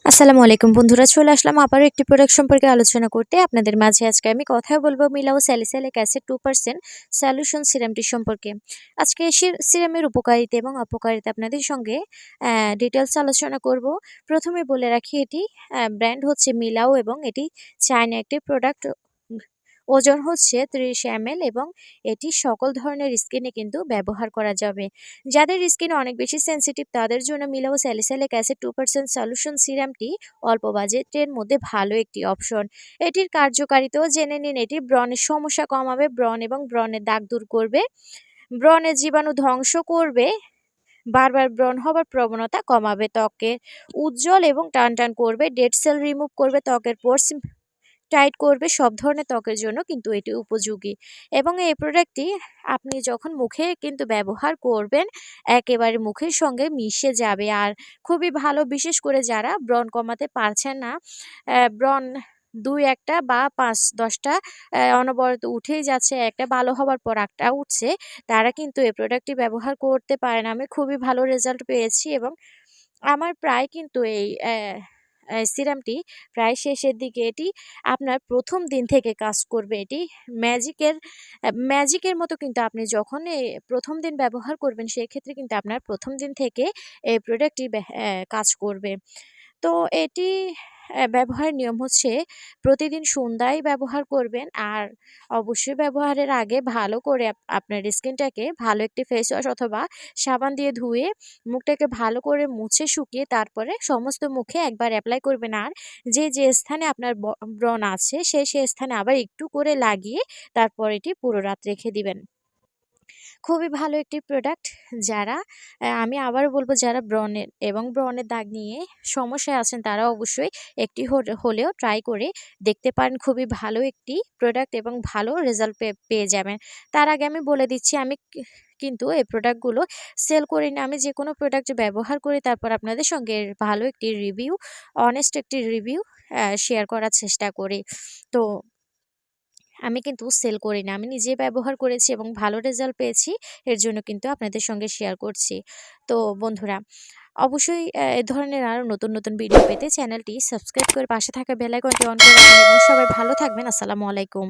আসসালামু আলাইকুম বন্ধুরা, চলে আসলাম আবারও একটি প্রোডাক্ট সম্পর্কে আলোচনা করতে। আপনাদের মাঝে আজকে আমি কথা বলবো মিলাও স্যালিসাইলিক অ্যাসিড 2% সলিউশন সিরামটি সম্পর্কে। আজকে সিরামের উপকারিতা এবং অপকারিতা আপনাদের সঙ্গে ডিটেলস আলোচনা করব। প্রথমে বলে রাখি, এটি ব্র্যান্ড হচ্ছে মিলাও এবং এটি চায়না একটি প্রোডাক্ট। ওজন হচ্ছে 30 ml এবং এটি সকল ধরনের স্কিনে কিন্তু ব্যবহার করা যাবে। যাদের স্কিন অনেক বেশি সেনসিটিভ তাদের জন্য মিলাও স্যালিসাইলিক অ্যাসিড 2% সলিউশন সিরামটি অল্প বাজেটের মধ্যে ভালো একটি অপশন। এটির কার্যকারিতাও জেনে নিন। এটি ব্রণের সমস্যা কমাবে, ব্রণ এবং ব্রণের দাগ দূর করবে, ব্রণের জীবাণু ধ্বংস করবে, বারবার ব্রণ হবার প্রবণতা কমাবে, ত্বকের উজ্জ্বল এবং টানটান করবে, ডেড সেল রিমুভ করবে, ত্বকের পোর্স টাইট করবে। সব ধরনের ত্বকের জন্য কিন্তু এটি উপযোগী এবং এই প্রোডাক্টটি আপনি যখন মুখে কিন্তু ব্যবহার করবেন একেবারে মুখের সঙ্গে মিশে যাবে আর খুবই ভালো। বিশেষ করে যারা ব্রণ কমাতে পারছেন না, ব্রণ 2-1টা বা 5-10টা অনবরত উঠেই যাচ্ছে, একটা ভালো হবার পর একটা উঠছে, তারা কিন্তু এই প্রোডাক্টটি ব্যবহার করতে পারেন। আমি খুবই ভালো রেজাল্ট পেয়েছি এবং আমার প্রায় কিন্তু এই সিরামটি প্রায় শেষের দিকে। এটি আপনার প্রথম দিন থেকে কাজ করবে। এটি ম্যাজিকের মতো কিন্তু আপনি যখন প্রথম দিন ব্যবহার করবেন সেক্ষেত্রে কিন্তু আপনার প্রথম দিন থেকে এই প্রোডাক্টটি কাজ করবে। তো এটি ব্যবহারের নিয়ম হচ্ছে প্রতিদিন সন্ধ্যায় ব্যবহার করবেন আর অবশ্যই ব্যবহারের আগে ভালো করে আপনার স্কিনটাকে ভালো একটি ফেস ওয়াশ অথবা সাবান দিয়ে ধুয়ে মুখটাকে ভালো করে মুছে শুকিয়ে তারপরে সমস্ত মুখে একবার অ্যাপ্লাই করবেন। আর যে স্থানে আপনার ব্রণ আছে সেই স্থানে আবার একটু করে লাগিয়ে তারপর এটি পুরো রাত রেখে দিবেন। খুবই ভালো একটি প্রোডাক্ট। যারা আমি আবারও বলব, যারা ব্রণের দাগ নিয়ে সমস্যায় আছেন তারা অবশ্যই একটি হলেও ট্রাই করে দেখতে পারেন। খুবই ভালো একটি প্রোডাক্ট এবং ভালো রেজাল্ট পেয়ে যাবেন। তার আগে আমি বলে দিচ্ছি, আমি কিন্তু এই প্রোডাক্টগুলো সেল করি না। আমি যে কোনো প্রোডাক্ট ব্যবহার করি তারপর আপনাদের সঙ্গে এর ভালো একটি রিভিউ, অনেস্ট একটি রিভিউ শেয়ার করার চেষ্টা করি। তো আমি কিন্তু সেল করি না, আমি নিজে ব্যবহার করেছি এবং ভালো রেজাল্ট পেয়েছি, এর জন্য কিন্তু আপনাদের সঙ্গে শেয়ার করছি। তো বন্ধুরা, অবশ্যই এ ধরনের আরও নতুন নতুন ভিডিও পেতে চ্যানেলটি সাবস্ক্রাইব করে পাশে থাকা বেল আইকনটি অন করে রাখবেন এবং সবাই ভালো থাকবেন। আসসালামু আলাইকুম।